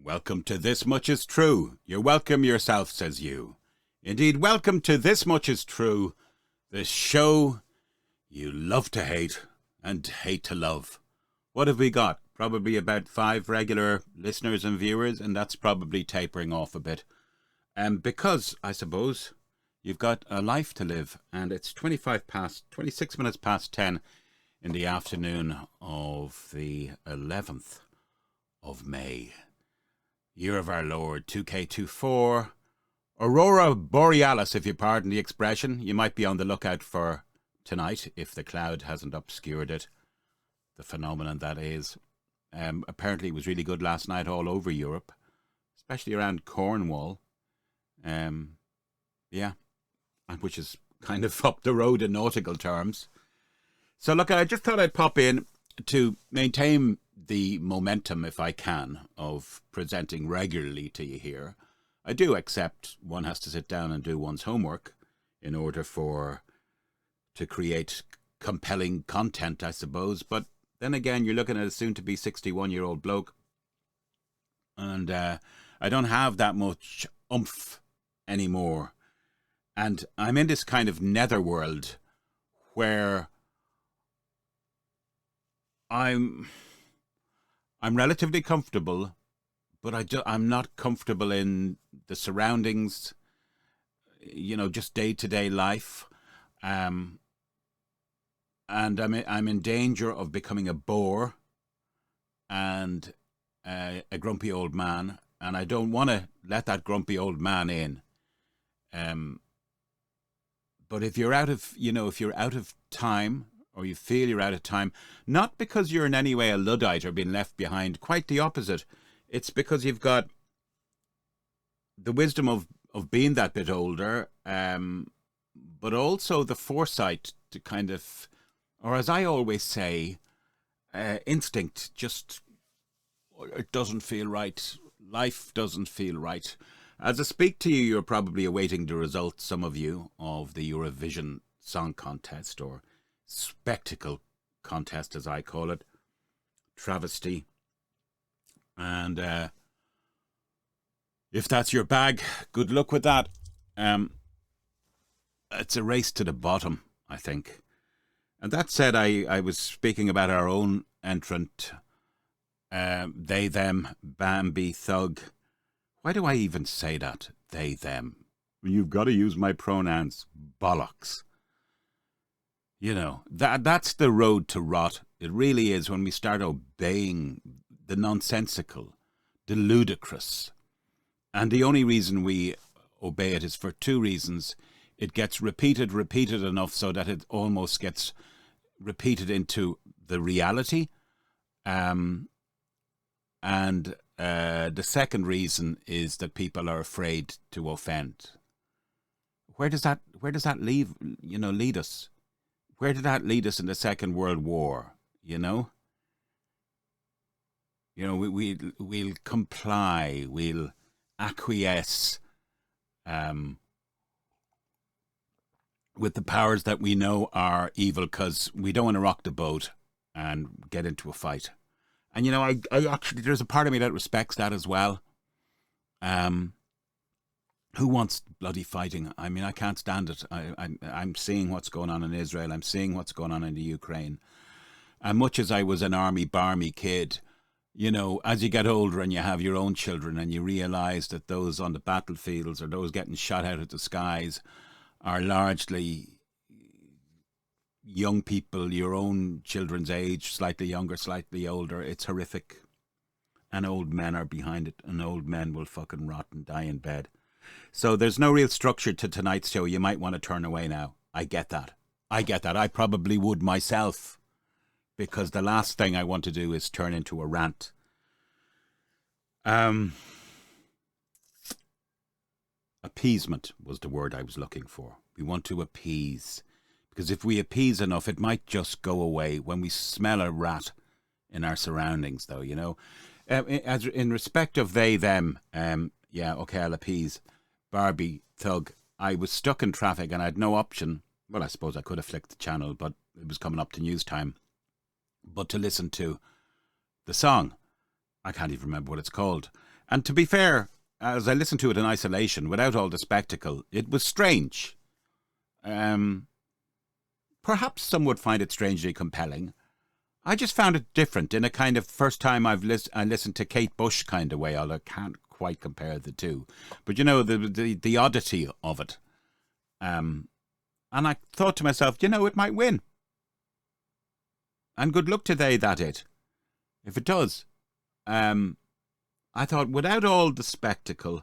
Welcome to This Much Is True. You're welcome yourself, says you. Indeed, welcome to This Much Is True, the show you love to hate and hate to love. What have we got? Probably about 5 regular listeners and viewers, and that's probably tapering off a bit. Because, I suppose, you've got a life to live, and it's 26 minutes past 10 in the afternoon of the 11th of May. Year of our Lord, 2K24. Aurora Borealis, if you pardon the expression. You might be on the lookout for tonight, if the cloud hasn't obscured it. The phenomenon that is. Apparently it was really good last night all over Europe, especially around Cornwall. Yeah, which is kind of up the road in nautical terms. So look, I just thought I'd pop in to maintain the momentum, if I can, of presenting regularly to you here. I do accept one has to sit down and do one's homework in order to create compelling content, I suppose. But then again, you're looking at a soon-to-be 61-year-old bloke, and I don't have that much oomph anymore. And I'm in this kind of netherworld where I'm relatively comfortable, but I'm not comfortable in the surroundings, just day-to-day life. And I'm in danger of becoming a bore and a grumpy old man, and I don't want to let that grumpy old man in. But if you're out of time, or you feel you're out of time, not because you're in any way a Luddite or being left behind, quite the opposite. It's because you've got the wisdom of being that bit older, but also the foresight to kind of, or as I always say, instinct, just, it doesn't feel right. Life doesn't feel right. As I speak to you, you're probably awaiting the results, some of you, of the Eurovision Song Contest, or spectacle contest, as I call it. Travesty. And if that's your bag, good luck with that. It's a race to the bottom, I think. And that said, I was speaking about our own entrant, they, them, Bambi, Thug. Why do I even say that? They, them. You've got to use my pronouns. Bollocks. That's the road to rot. It really is, when we start obeying the nonsensical, the ludicrous. And the only reason we obey it is for 2 reasons. It gets repeated enough so that it almost gets repeated into the reality. And the second reason is that people are afraid to offend. Where does that lead us? Where did that lead us in the Second World War? We'll comply, we'll acquiesce with the powers that we know are evil, because we don't want to rock the boat and get into a fight. And I actually, there's a part of me that respects that as well. Who wants bloody fighting? I mean, I can't stand it. I'm seeing what's going on in Israel. I'm seeing what's going on in the Ukraine. And much as I was an army-barmy kid, as you get older and you have your own children and you realise that those on the battlefields or those getting shot out of the skies are largely young people, your own children's age, slightly younger, slightly older, it's horrific. And old men are behind it, and old men will fucking rot and die in bed. So there's no real structure to tonight's show. You might want to turn away now. I get that. I probably would myself, because the last thing I want to do is turn into a rant. Appeasement was the word I was looking for. We want to appease. Because if we appease enough, it might just go away when we smell a rat in our surroundings, though, As in respect of they, them, I'll appease. Barbie, Thug. I was stuck in traffic and I had no option. Well, I suppose I could have flicked the channel, but it was coming up to news time. But to listen to the song. I can't even remember what it's called. And to be fair, as I listened to it in isolation, without all the spectacle, it was strange. Perhaps some would find it strangely compelling. I just found it different in a kind of first time I listened to Kate Bush kind of way, although I can't quite compare the two. But the oddity of it. And I thought to myself, it might win. And good luck to they that it. If it does. I thought, without all the spectacle,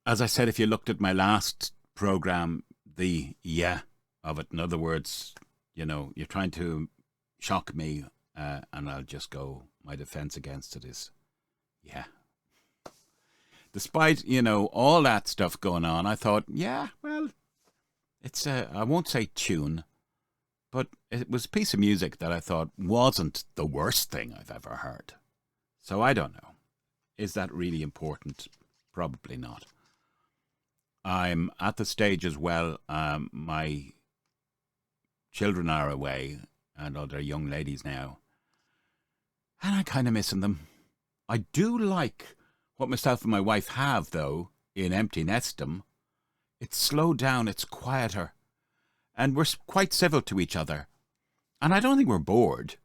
as I said, if you looked at my last programme, the of it, in other words, you're trying to shock me, and I'll just go, my defence against it is, Despite, all that stuff going on, I thought, well, it's I won't say tune, but it was a piece of music that I thought wasn't the worst thing I've ever heard. So I don't know. Is that really important? Probably not. I'm at the stage as well, my children are away, and they're young ladies now, and I'm kind of missing them. I do like what myself and my wife have, though, in Empty Nestum. It's slowed down, it's quieter, and we're quite civil to each other. And I don't think we're bored.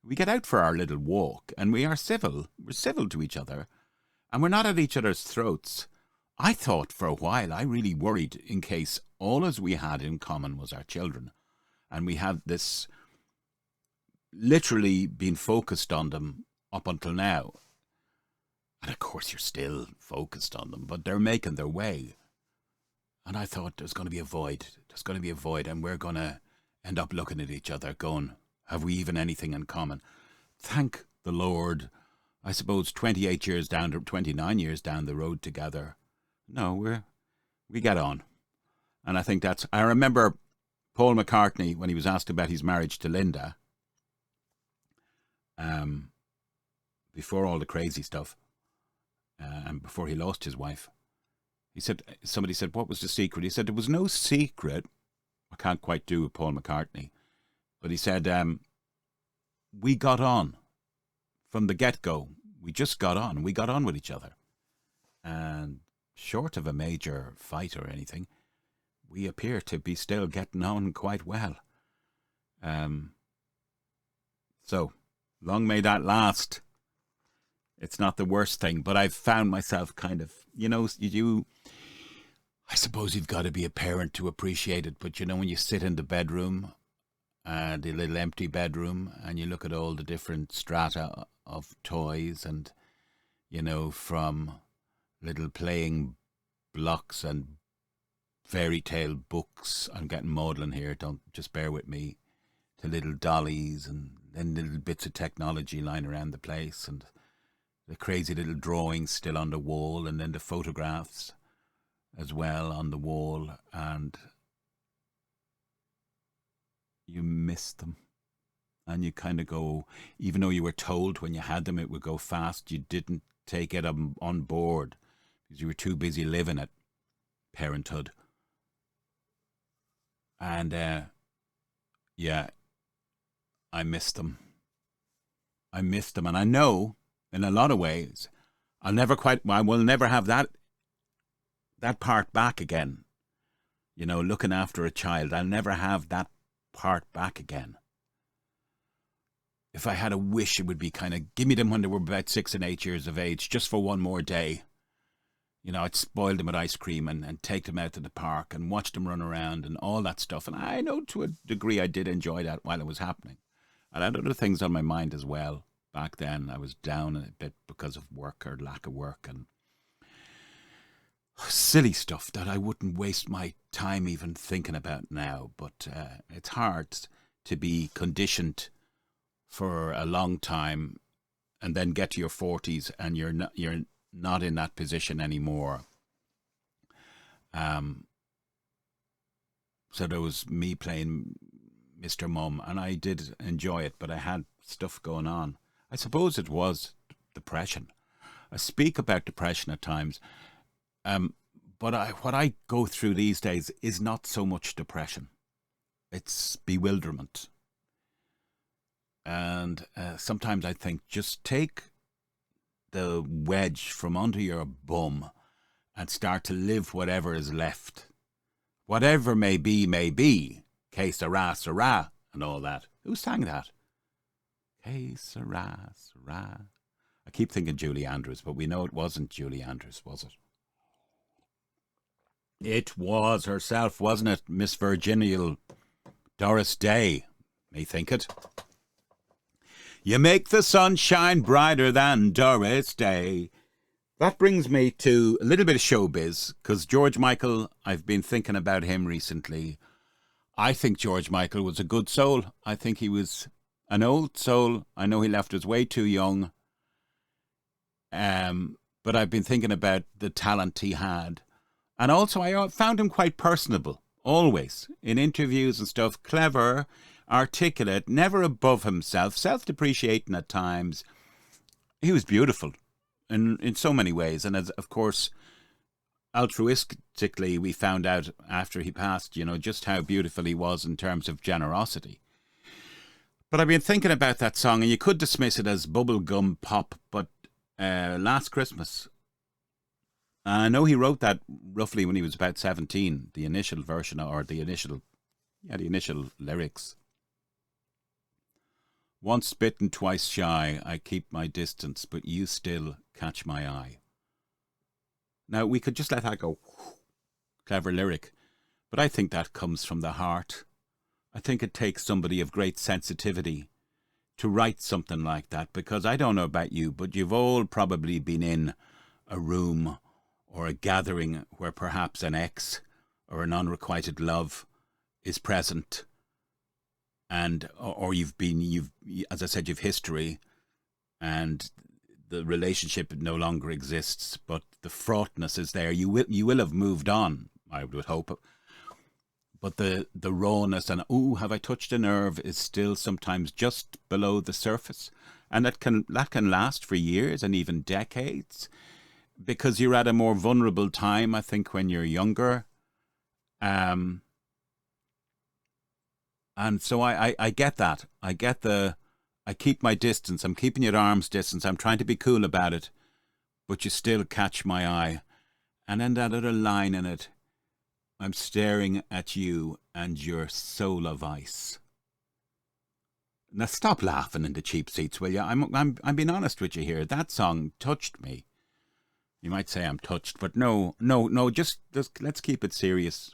We get out for our little walk, and we are civil. We're civil to each other, and we're not at each other's throats. I thought for a while, I really worried in case all as we had in common was our children, and we had this literally been focused on them up until now. And of course you're still focused on them, but they're making their way. And I thought there's going to be a void. There's going to be a void, and we're going to end up looking at each other going, have we even anything in common? Thank the Lord. I suppose 29 years down the road together. No, we get on. And I think I remember Paul McCartney, when he was asked about his marriage to Linda, before all the crazy stuff, and before he lost his wife, somebody said, what was the secret? He said, there was no secret. I can't quite do with Paul McCartney. But he said, we got on from the get-go. We just got on. We got on with each other. And short of a major fight or anything, we appear to be still getting on quite well. So, long may that last. It's not the worst thing, but I've found myself kind of, I suppose you've got to be a parent to appreciate it, but when you sit in the bedroom, the little empty bedroom, and you look at all the different strata of toys and, from little playing blocks and fairy tale books, I'm getting maudlin here, don't just bear with me, to little dollies and then little bits of technology lying around the place, and the crazy little drawings still on the wall, and then the photographs as well on the wall, and you miss them. And you kind of go, even though you were told when you had them it would go fast, you didn't take it on board because you were too busy living it, parenthood. And I miss them. And I know in a lot of ways I will never have that part back again. Looking after a child, I'll never have that part back again. If I had a wish, it would be kind of, give me them when they were about 6 and 8 years of age, just for one more day. I'd spoil them with ice cream and take them out to the park and watch them run around and all that stuff. And I know to a degree I did enjoy that while it was happening. And I had other things on my mind as well. Back then I was down a bit because of work or lack of work and silly stuff that I wouldn't waste my time even thinking about now. But it's hard to be conditioned for a long time and then get to your 40s and you're not in that position anymore. So there was me playing Mr. Mum, and I did enjoy it, but I had stuff going on. I suppose it was depression. I speak about depression at times, but what I go through these days is not so much depression. It's bewilderment. And sometimes I think, just take the wedge from under your bum and start to live whatever is left. Whatever may be, may be. Que sera, sera, and all that. Who sang that? Que sera, sera. I keep thinking Julie Andrews, but we know it wasn't Julie Andrews, was it? It was herself, wasn't it? Miss Virginial Doris Day, may think it. You make the sun shine brighter than Doris Day. That brings me to a little bit of showbiz, because George Michael, I've been thinking about him recently. I think George Michael was a good soul. I think he was an old soul. I know he left us way too young. But I've been thinking about the talent he had. And also I found him quite personable, always, in interviews and stuff. Clever, articulate, never above himself, self-depreciating at times. He was beautiful in so many ways. And as, of course, altruistically, we found out after he passed, just how beautiful he was in terms of generosity. But I've been thinking about that song, and you could dismiss it as bubblegum pop, but Last Christmas, I know he wrote that roughly when he was about 17, the initial version, or the initial lyrics. Once bitten, twice shy, I keep my distance, but you still catch my eye. Now, we could just let that go. Clever lyric. But I think that comes from the heart. I think it takes somebody of great sensitivity to write something like that, because I don't know about you, but you've all probably been in a room or a gathering where perhaps an ex or an unrequited love is present, and or you've as I said, you've history, and the relationship no longer exists, but the fraughtness is there. You will have moved on, I would hope, but the rawness and have I touched a nerve is still sometimes just below the surface, and that can last for years and even decades, because you're at a more vulnerable time, I think, when you're younger. And so I get that. I keep my distance. I'm keeping you at arm's distance. I'm trying to be cool about it, but you still catch my eye. And then that other line in it, I'm staring at you and your soul of ice. Now stop laughing in the cheap seats, will you? I'm being honest with you here. That song touched me. You might say I'm touched, but no. Just let's keep it serious,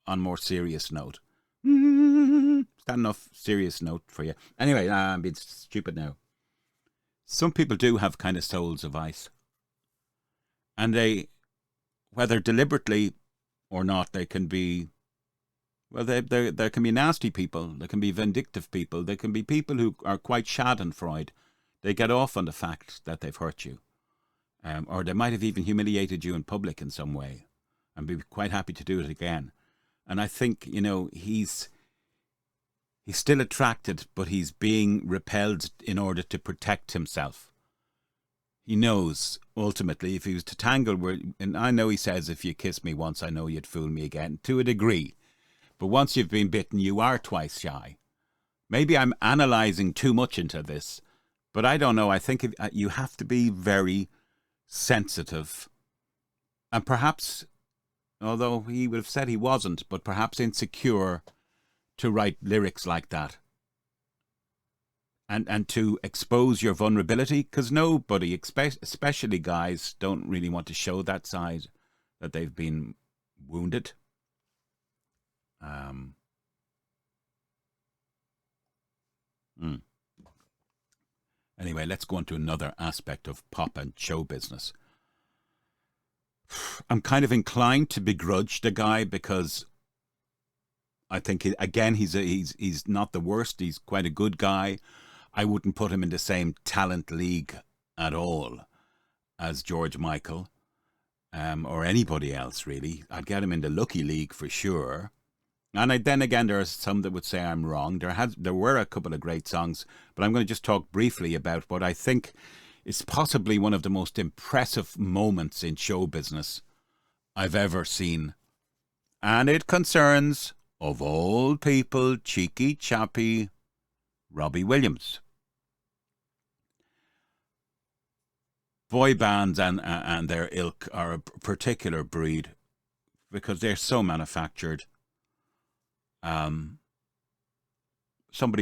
on more serious note. Is that enough serious note for you? Anyway, I'm being stupid now. Some people do have kind of souls of ice, and they, whether deliberately or not, they can be, well, there can be nasty people, there can be vindictive people, there can be people who are quite schadenfreude. They get off on the fact that they've hurt you, or they might have even humiliated you in public in some way, and be quite happy to do it again. And I think, he's still attracted, but he's being repelled in order to protect himself. He knows, ultimately, if he was to tangle with, and I know he says, if you kiss me once, I know you'd fool me again, to a degree. But once you've been bitten, you are twice shy. Maybe I'm analysing too much into this, but I don't know. I think you have to be very sensitive. And perhaps, although he would have said he wasn't, but perhaps insecure to write lyrics like that. And to expose your vulnerability, because nobody, especially guys, don't really want to show that side, that they've been wounded. Anyway, let's go on to another aspect of pop and show business. I'm kind of inclined to begrudge the guy, because I think, again, he's not the worst. He's quite a good guy. I wouldn't put him in the same talent league at all as George Michael, or anybody else, really. I'd get him in the lucky league for sure. And then again, there are some that would say I'm wrong. There were a couple of great songs, but I'm going to just talk briefly about what I think is possibly one of the most impressive moments in show business I've ever seen. And it concerns, of all people, cheeky chappy Robbie Williams. Boy bands and their ilk are a particular breed because they're so manufactured. Somebody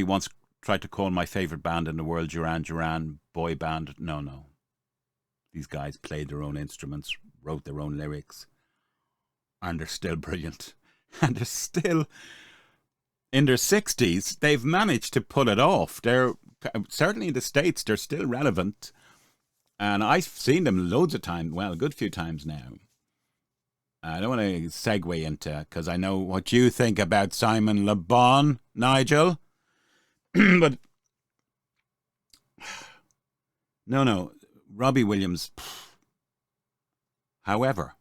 once tried to call my favourite band in the world Duran Duran boy band. No. These guys played their own instruments, wrote their own lyrics, and they're still brilliant. And they're still in their 60s. They've managed to pull it off. They're certainly in the States, they're still relevant. And I've seen them loads of times, well, a good few times now. I don't want to segue into, because I know what you think about Simon Le Bon, Nigel. But, no, Robbie Williams. However,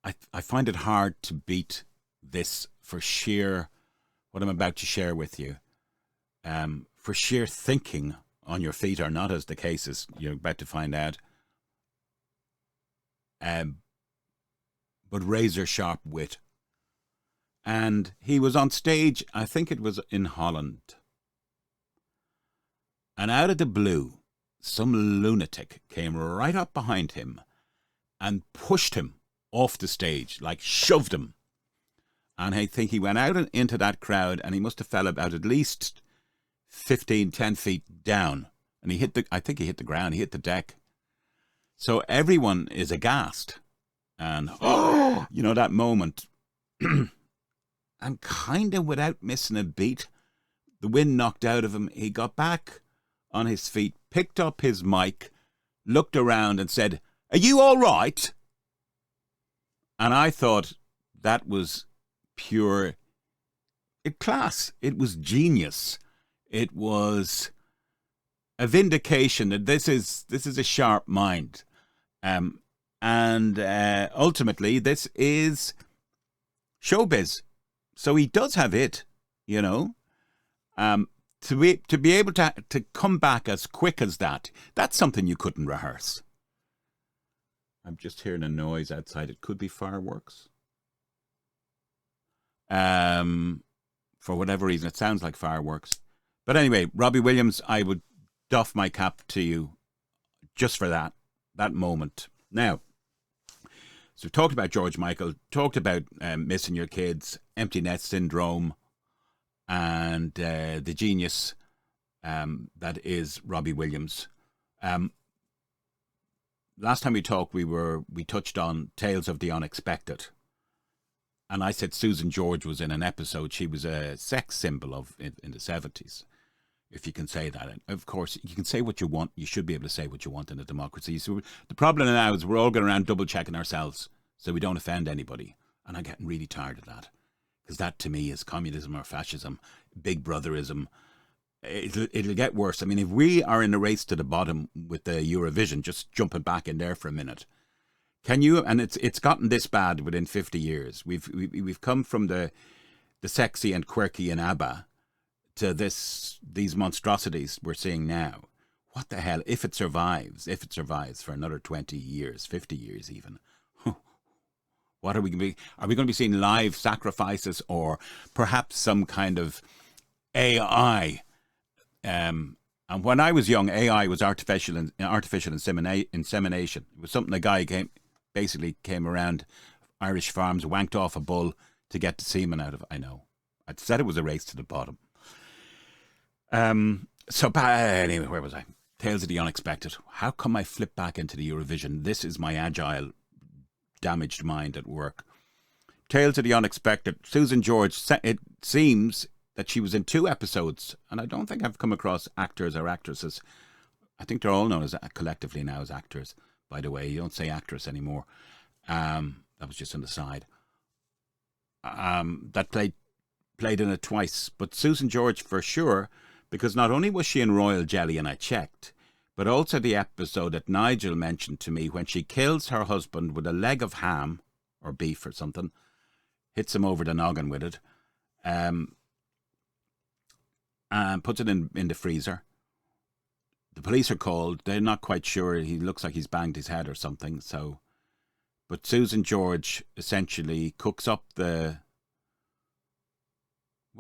I find it hard to beat this for sheer, what I'm about to share with you, for sheer thinking on your feet or not, as the case is, you're about to find out. But razor sharp wit. And he was on stage, I think it was in Holland. And out of the blue, some lunatic came right up behind him and pushed him off the stage, like shoved him. And I think he went out and into that crowd, and he must have fell about at least 10 feet down. And I think he hit the ground, he hit the deck. So everyone is aghast. And, that moment. And kind of without missing a beat, the wind knocked out of him. He got back on his feet, picked up his mic, looked around and said, "Are you all right?" And I thought that was pure class. It was genius. It was a vindication that this is a sharp mind. And ultimately, this is showbiz. So he does have it, To be able to come back as quick as that, that's something you couldn't rehearse. I'm just hearing a noise outside. It could be fireworks. For whatever reason, it sounds like fireworks. But anyway, Robbie Williams, I would doff my cap to you just for that moment. Now, so we talked about George Michael, talked about missing your kids, empty net syndrome, and the genius that is Robbie Williams. Last time we talked, we touched on Tales of the Unexpected. And I said Susan George was in an episode. She was a sex symbol in the 70s, if you can say that. And of course, you can say what you want. You should be able to say what you want in a democracy. So the problem now is we're all going around double-checking ourselves so we don't offend anybody. And I'm getting really tired of that. Because that, to me, is communism or fascism, big brotherism. It'll get worse. I mean, if we are in a race to the bottom with the Eurovision, just jumping back in there for a minute, can you? And it's gotten this bad within 50 years. We've come from the sexy and quirky in ABBA to these monstrosities we're seeing now. What the hell? If it survives for another 20 years, 50 years even, what are we going to be? Are we going to be seeing live sacrifices or perhaps some kind of AI? And when I was young, AI was artificial insemination. It was something a guy came around Irish farms, wanked off a bull to get the semen out of it. I know. I said it was a race to the bottom. Anyway, where was I? Tales of the Unexpected. How come I flip back into the Eurovision? This is my agile, damaged mind at work. Tales of the Unexpected. Susan George, it seems that she was in 2 episodes, and I don't think I've come across actors or actresses. I think they're all known as collectively now as actors. By the way, you don't say actress anymore. That was just on the side. That played in it twice, but Susan George for sure, because not only was she in Royal Jelly, and I checked, but also the episode that Nigel mentioned to me when she kills her husband with a leg of ham or beef or something, hits him over the noggin with it, and puts it in the freezer. The police are called. They're not quite sure. He looks like he's banged his head or something. But Susan George essentially cooks up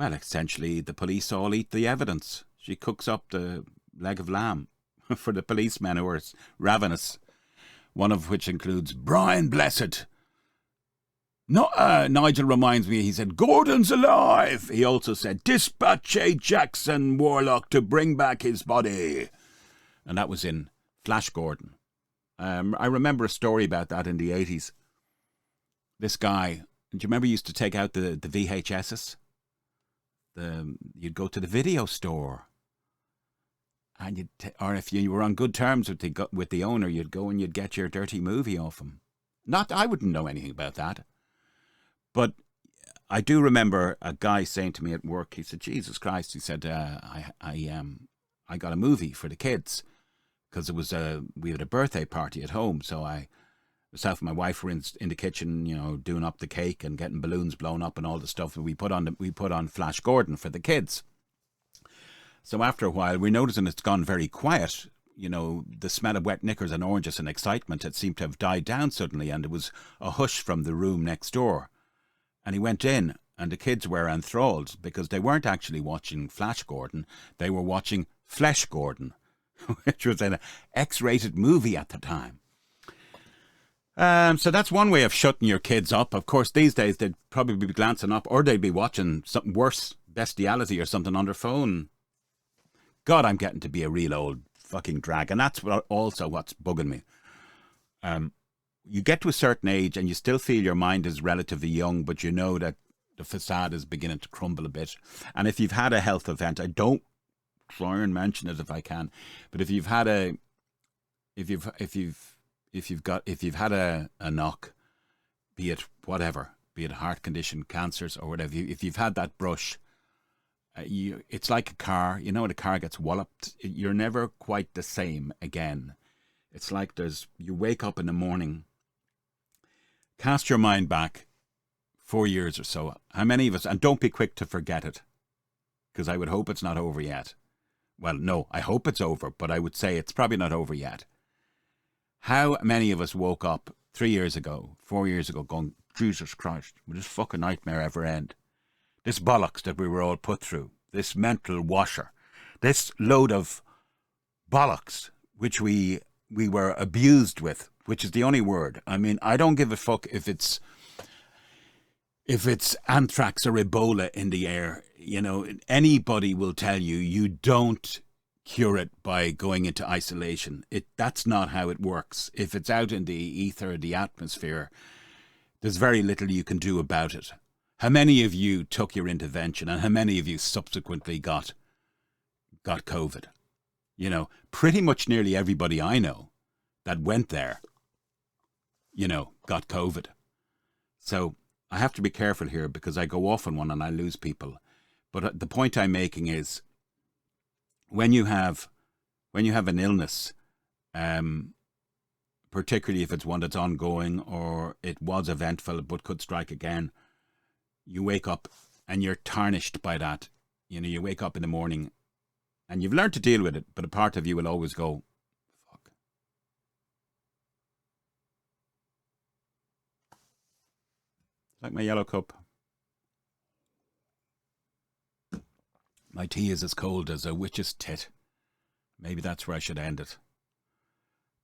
Well, essentially, the police all eat the evidence. She cooks up the leg of lamb for the policemen who are ravenous, one of which includes Brian Blessed. Nigel reminds me, he said, Gordon's alive. He also said, dispatch A. Jackson Warlock to bring back his body. And that was in Flash Gordon. I remember a story about that in the 80s. This guy, do you remember he used to take out the VHSs? You'd go to the video store. And or if you were on good terms with the owner, you'd go and you'd get your dirty movie off him. I wouldn't know anything about that. But I do remember a guy saying to me at work, he said, Jesus Christ, he said, I got a movie for the kids because we had a birthday party at home. So myself and my wife were in the kitchen, doing up the cake and getting balloons blown up and all the stuff. And we put on Flash Gordon for the kids. So after a while, we're noticing it's gone very quiet. The smell of wet knickers and oranges and excitement had seemed to have died down suddenly, and there was a hush from the room next door. And he went in, and the kids were enthralled because they weren't actually watching Flash Gordon. They were watching Flesh Gordon, which was an X-rated movie at the time. So that's one way of shutting your kids up. Of course, these days they'd probably be glancing up, or they'd be watching something worse, bestiality or something on their phone. God, I'm getting to be a real old fucking drag. And that's also what's bugging me. You get to a certain age and you still feel your mind is relatively young, but you know that the facade is beginning to crumble a bit. And if you've had a health event, I don't try and mention it if I can, but if you've had a knock, be it whatever, be it heart condition, cancers or whatever, if you've had that brush, it's like a car. When a car gets walloped, you're never quite the same again. It's like you wake up in the morning, cast your mind back 4 years or so. How many of us, and don't be quick to forget it, because I would hope it's not over yet. Well, no, I hope it's over, but I would say it's probably not over yet. How many of us woke up 3 years ago, 4 years ago, going, Jesus Christ, will this fucking nightmare ever end? This bollocks that we were all put through, this mental washer, this load of bollocks, which we were abused with, which is the only word. I mean, I don't give a fuck if it's anthrax or Ebola in the air. Anybody will tell you, you don't cure it by going into isolation. That's not how it works. If it's out in the ether, the atmosphere, there's very little you can do about it. How many of you took your intervention, and how many of you subsequently got COVID? Pretty much nearly everybody I know that went there, got COVID. So I have to be careful here because I go off on one and I lose people. But the point I'm making is when you have an illness, particularly if it's one that's ongoing or it was eventful but could strike again, you wake up and you're tarnished by that. You wake up in the morning and you've learned to deal with it, but a part of you will always go, fuck. Like my yellow cup. My tea is as cold as a witch's tit. Maybe that's where I should end it.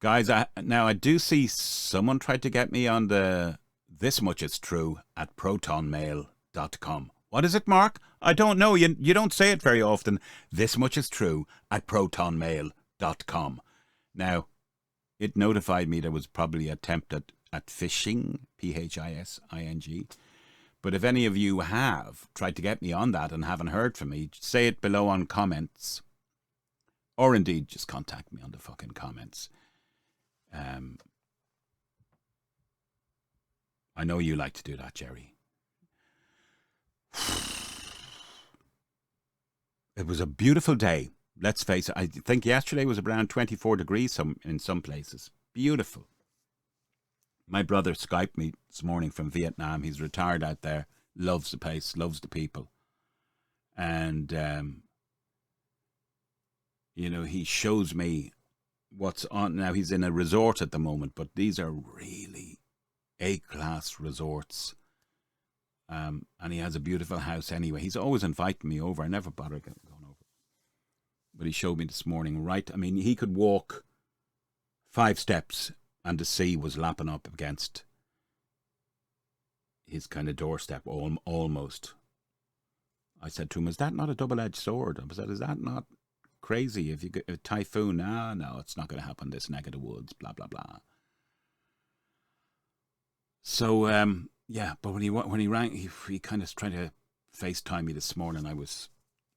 Guys, now I do see someone tried to get me on the This Much Is True at protonmail.com. What is it, Mark? I don't know. You don't say it very often. This Much Is True at protonmail.com. Now, it notified me there was probably an attempt at phishing, P-H-I-S-I-N-G. But if any of you have tried to get me on that and haven't heard from me, say it below on comments. Or indeed, just contact me on the fucking comments. I know you like to do that, Jerry. It was a beautiful day. Let's face it. I think yesterday was around 24 degrees in some places. Beautiful. My brother Skyped me this morning from Vietnam. He's retired out there. Loves the place. Loves the people. And, he shows me what's on. Now, he's in a resort at the moment, but these are really A-class resorts. And he has a beautiful house anyway. He's always inviting me over. I never bother going over. But he showed me this morning, right? I mean, he could walk 5 steps and the sea was lapping up against his kind of doorstep, almost. I said to him, is that not a double-edged sword? I said, is that not crazy? If you get a typhoon, no, it's not going to happen, this neck of the woods, blah, blah, blah. So, yeah, but when he rang, he kind of tried to FaceTime me this morning. I was,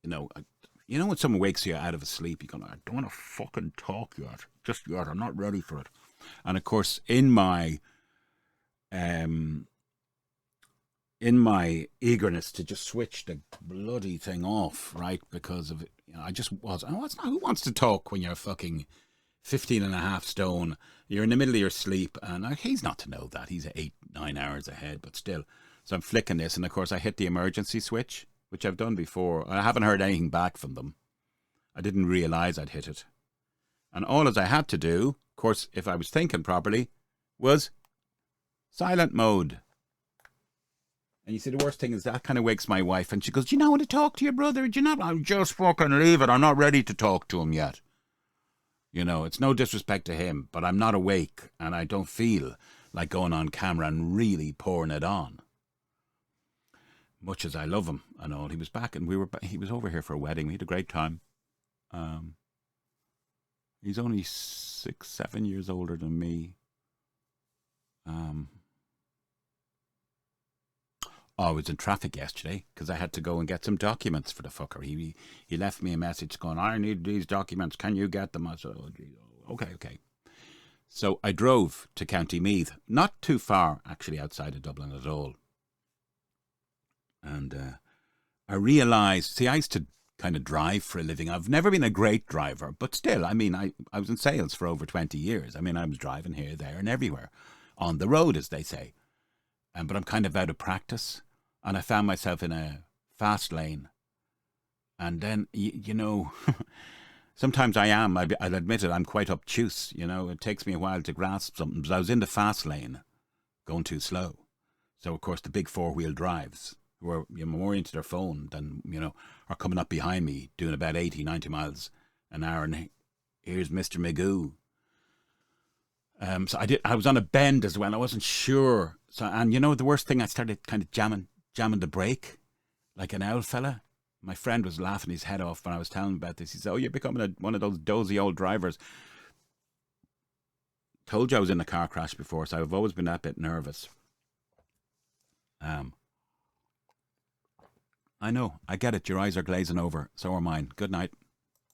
when someone wakes you out of a sleep, you're going, I don't want to fucking talk yet. Just yet, I'm not ready for it. And of course, in my eagerness to just switch the bloody thing off, right? Because of, I just was, who wants to talk when you're fucking 15 and a half stone? You're in the middle of your sleep, and he's not to know that. He's 8-9 hours ahead, but still. So I'm flicking this, and of course I hit the emergency switch, which I've done before. I haven't heard anything back from them. I didn't realise I'd hit it. And all as I had to do, of course, if I was thinking properly, was silent mode. And you see, the worst thing is that kind of wakes my wife, and she goes, do you not want to talk to your brother? Do you not? I'll just fucking leave it. I'm not ready to talk to him yet. It's no disrespect to him, but I'm not awake, and I don't feel like going on camera and really pouring it on. Much as I love him and all, he was back, and he was over here for a wedding. We had a great time. He's only 6-7 years older than me. I was in traffic yesterday because I had to go and get some documents for the fucker. He left me a message going, I need these documents. Can you get them? I said, oh, geez, okay. So I drove to County Meath, not too far, actually, outside of Dublin at all. And I realised, I used to kind of drive for a living. I've never been a great driver, but still, I mean, I was in sales for over 20 years. I mean, I was driving here, there, and everywhere. On the road, as they say. But I'm kind of out of practice. And I found myself in a fast lane. And then, sometimes I'll admit it, I'm quite obtuse. It takes me a while to grasp something. But I was in the fast lane, going too slow. So, of course, the big 4-wheel drives, who are more into their phone than, are coming up behind me, doing about 80, 90 miles an hour. And here's Mr. Magoo. So I was on a bend as well. I wasn't sure. So, and the worst thing, I started kind of jamming the brake like an owl fella. My friend was laughing his head off when I was telling him about this. He said, oh, you're becoming one of those dozy old drivers. Told you I was in a car crash before, so I've always been that bit nervous. I know, I get it. Your eyes are glazing over. So are mine. Good night.